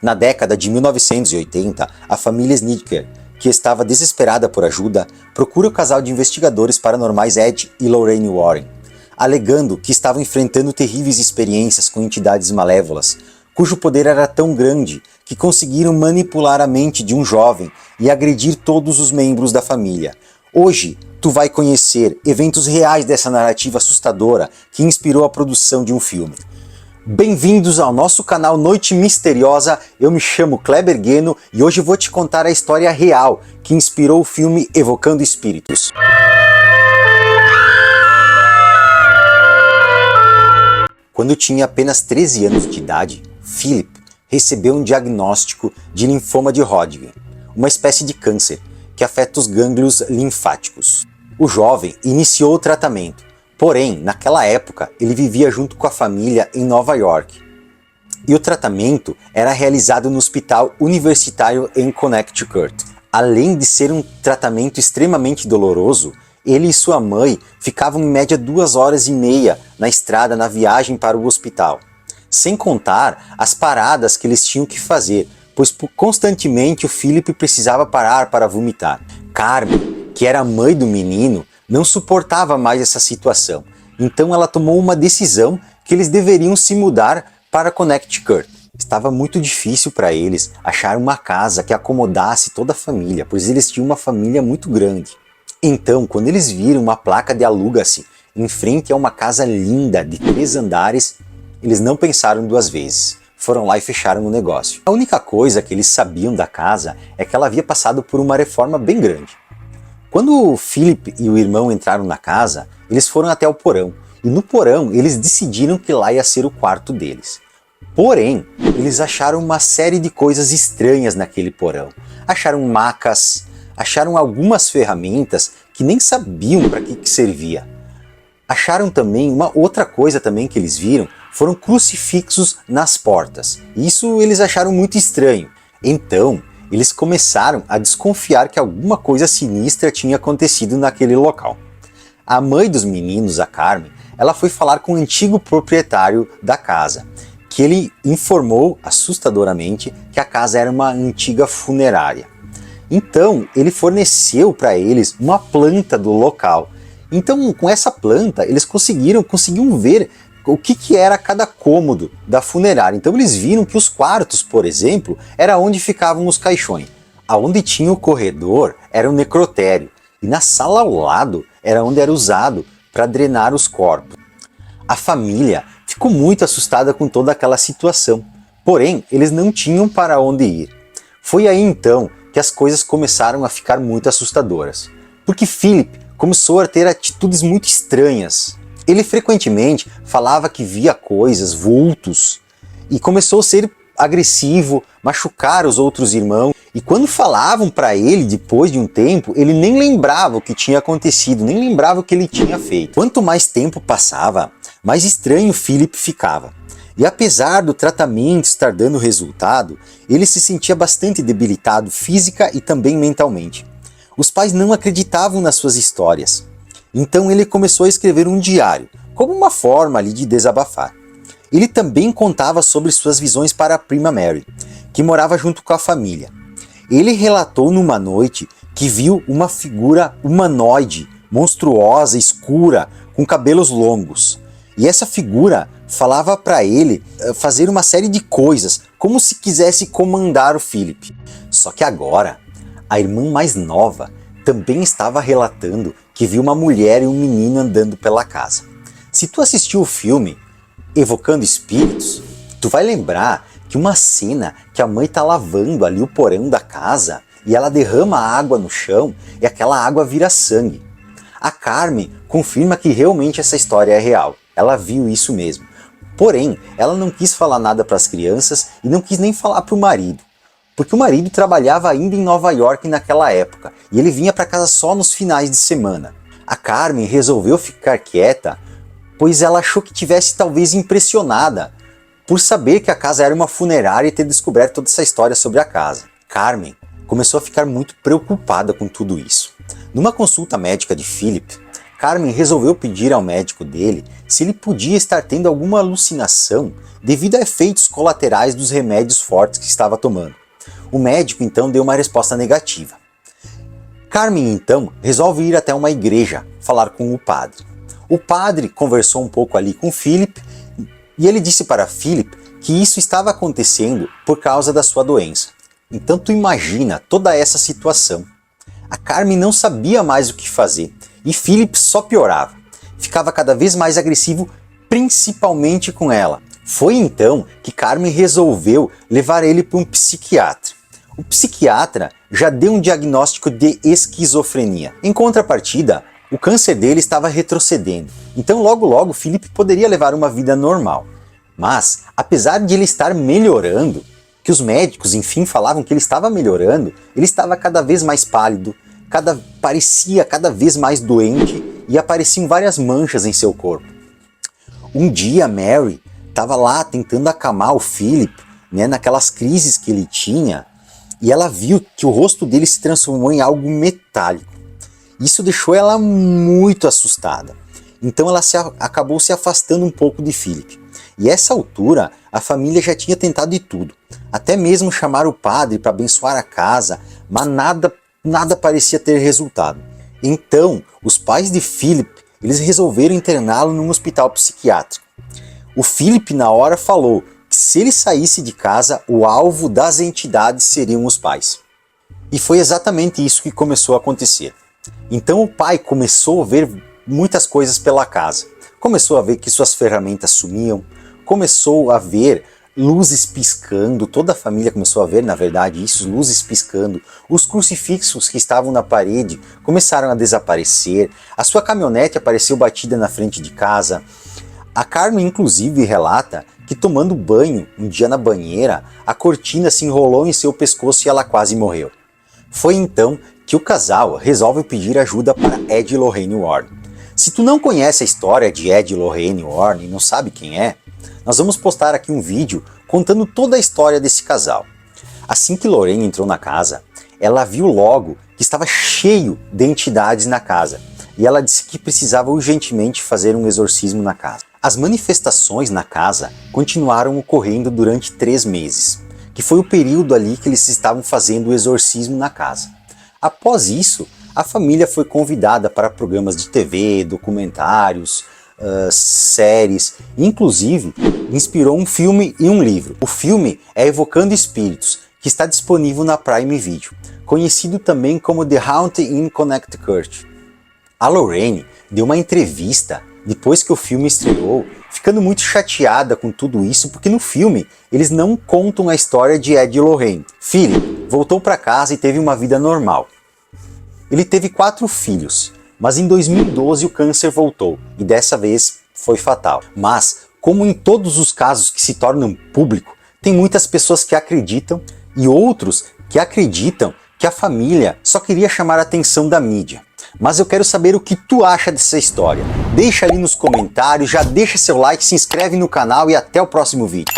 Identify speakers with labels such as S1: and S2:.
S1: Na década de 1980, a família Snitker, que estava desesperada por ajuda, procura o casal de investigadores paranormais Ed e Lorraine Warren, alegando que estavam enfrentando terríveis experiências com entidades malévolas, cujo poder era tão grande que conseguiram manipular a mente de um jovem e agredir todos os membros da família. Hoje, tu vai conhecer eventos reais dessa narrativa assustadora que inspirou a produção de um filme. Bem-vindos ao nosso canal Noite Misteriosa, eu me chamo Kleber Gueno e hoje vou te contar a história real que inspirou o filme Evocando Espíritos. Quando tinha apenas 13 anos de idade, Philip recebeu um diagnóstico de linfoma de Hodgkin, uma espécie de câncer que afeta os gânglios linfáticos. O jovem iniciou o tratamento, porém, naquela época, ele vivia junto com a família em Nova York. E o tratamento era realizado no Hospital Universitário em Connecticut. Além de ser um tratamento extremamente doloroso, ele e sua mãe ficavam em média 2 horas e meia na estrada na viagem para o hospital. Sem contar as paradas que eles tinham que fazer, pois constantemente o Philip precisava parar para vomitar. Carmen, que era a mãe do menino, não suportava mais essa situação, então ela tomou uma decisão que eles deveriam se mudar para Connecticut. Estava muito difícil para eles achar uma casa que acomodasse toda a família, pois eles tinham uma família muito grande. Então, quando eles viram uma placa de aluga-se em frente a uma casa linda de 3 andares, eles não pensaram 2 vezes. Foram lá e fecharam o negócio. A única coisa que eles sabiam da casa é que ela havia passado por uma reforma bem grande. Quando o Philip e o irmão entraram na casa, eles foram até o porão. E no porão, eles decidiram que lá ia ser o quarto deles. Porém, eles acharam uma série de coisas estranhas naquele porão. Acharam macas, acharam algumas ferramentas que nem sabiam para que servia. Acharam também uma outra coisa também que eles viram, foram crucifixos nas portas. Isso eles acharam muito estranho. Então, eles começaram a desconfiar que alguma coisa sinistra tinha acontecido naquele local. A mãe dos meninos, a Carmen, ela foi falar com o antigo proprietário da casa, que ele informou assustadoramente que a casa era uma antiga funerária. Então, ele forneceu para eles uma planta do local. Então, com essa planta, eles conseguiam ver o que era cada cômodo da funerária. Então eles viram que os quartos, por exemplo, era onde ficavam os caixões. Aonde tinha o corredor era o necrotério. E na sala ao lado era onde era usado para drenar os corpos. A família ficou muito assustada com toda aquela situação. Porém, eles não tinham para onde ir. Foi aí então que as coisas começaram a ficar muito assustadoras. Porque Philip começou a ter atitudes muito estranhas. Ele frequentemente falava que via coisas, vultos, e começou a ser agressivo, machucar os outros irmãos. E quando falavam para ele, depois de um tempo, ele nem lembrava o que tinha acontecido, nem lembrava o que ele tinha feito. Quanto mais tempo passava, mais estranho Philip ficava. E apesar do tratamento estar dando resultado, ele se sentia bastante debilitado física e também mentalmente. Os pais não acreditavam nas suas histórias. Então ele começou a escrever um diário, como uma forma ali de desabafar. Ele também contava sobre suas visões para a prima Mary, que morava junto com a família. Ele relatou numa noite que viu uma figura humanoide, monstruosa, escura, com cabelos longos. E essa figura falava para ele fazer uma série de coisas, como se quisesse comandar o Philip. Só que agora, a irmã mais nova também estava relatando que viu uma mulher e um menino andando pela casa. Se tu assistiu o filme Evocando Espíritos, tu vai lembrar que uma cena que a mãe está lavando ali o porão da casa e ela derrama água no chão e aquela água vira sangue. A Carmen confirma que realmente essa história é real. Ela viu isso mesmo. Porém, ela não quis falar nada para as crianças e não quis nem falar para o marido. Porque o marido trabalhava ainda em Nova York naquela época, e ele vinha para casa só nos finais de semana. A Carmen resolveu ficar quieta, pois ela achou que tivesse talvez impressionada, por saber que a casa era uma funerária e ter descoberto toda essa história sobre a casa. Carmen começou a ficar muito preocupada com tudo isso. Numa consulta médica de Philip, Carmen resolveu pedir ao médico dele se ele podia estar tendo alguma alucinação devido a efeitos colaterais dos remédios fortes que estava tomando. O médico então deu uma resposta negativa. Carmen então resolve ir até uma igreja falar com o padre. O padre conversou um pouco ali com Philip e ele disse para Philip que isso estava acontecendo por causa da sua doença. Então tu imagina toda essa situação. A Carmen não sabia mais o que fazer e Philip só piorava. Ficava cada vez mais agressivo, principalmente com ela. Foi então que Carmen resolveu levar ele para um psiquiatra. O psiquiatra já deu um diagnóstico de esquizofrenia. Em contrapartida, o câncer dele estava retrocedendo. Então logo logo Philip poderia levar uma vida normal. Mas, apesar de ele estar melhorando, que os médicos enfim falavam que ele estava melhorando, ele estava cada vez mais pálido, parecia cada vez mais doente e apareciam várias manchas em seu corpo. Um dia Mary estava lá tentando acalmar o Philip, naquelas crises que ele tinha, e ela viu que o rosto dele se transformou em algo metálico. Isso deixou ela muito assustada. Então ela acabou se afastando um pouco de Philip. E a essa altura, a família já tinha tentado de tudo. Até mesmo chamar o padre para abençoar a casa, mas nada parecia ter resultado. Então, os pais de Philip, eles resolveram interná-lo num hospital psiquiátrico. O Philip na hora falou que se ele saísse de casa, o alvo das entidades seriam os pais. E foi exatamente isso que começou a acontecer. Então o pai começou a ver muitas coisas pela casa. Começou a ver que suas ferramentas sumiam, começou a ver luzes piscando, toda a família começou a ver, na verdade, isso, luzes piscando, os crucifixos que estavam na parede começaram a desaparecer, a sua caminhonete apareceu batida na frente de casa. A Carmen, inclusive, relata que tomando banho, um dia na banheira, a cortina se enrolou em seu pescoço e ela quase morreu. Foi então que o casal resolve pedir ajuda para Ed e Lorraine Warren. Se tu não conhece a história de Ed e Lorraine Warren e não sabe quem é, nós vamos postar aqui um vídeo contando toda a história desse casal. Assim que Lorraine entrou na casa, ela viu logo que estava cheio de entidades na casa e ela disse que precisava urgentemente fazer um exorcismo na casa. As manifestações na casa continuaram ocorrendo durante 3 meses, que foi o período ali que eles estavam fazendo o exorcismo na casa. Após isso, a família foi convidada para programas de TV, documentários, séries, inclusive inspirou um filme e um livro. O filme é Evocando Espíritos, que está disponível na Prime Video, conhecido também como The Haunting in Connecticut. A Lorraine deu uma entrevista depois que o filme estreou, ficando muito chateada com tudo isso, porque no filme eles não contam a história de Ed e Lorraine. Philip voltou para casa e teve uma vida normal. Ele teve 4 filhos, mas em 2012 o câncer voltou e dessa vez foi fatal. Mas, como em todos os casos que se tornam público, tem muitas pessoas que acreditam e outros que acreditam que a família só queria chamar a atenção da mídia. Mas eu quero saber o que tu acha dessa história. Deixa ali nos comentários, já deixa seu like, se inscreve no canal e até o próximo vídeo.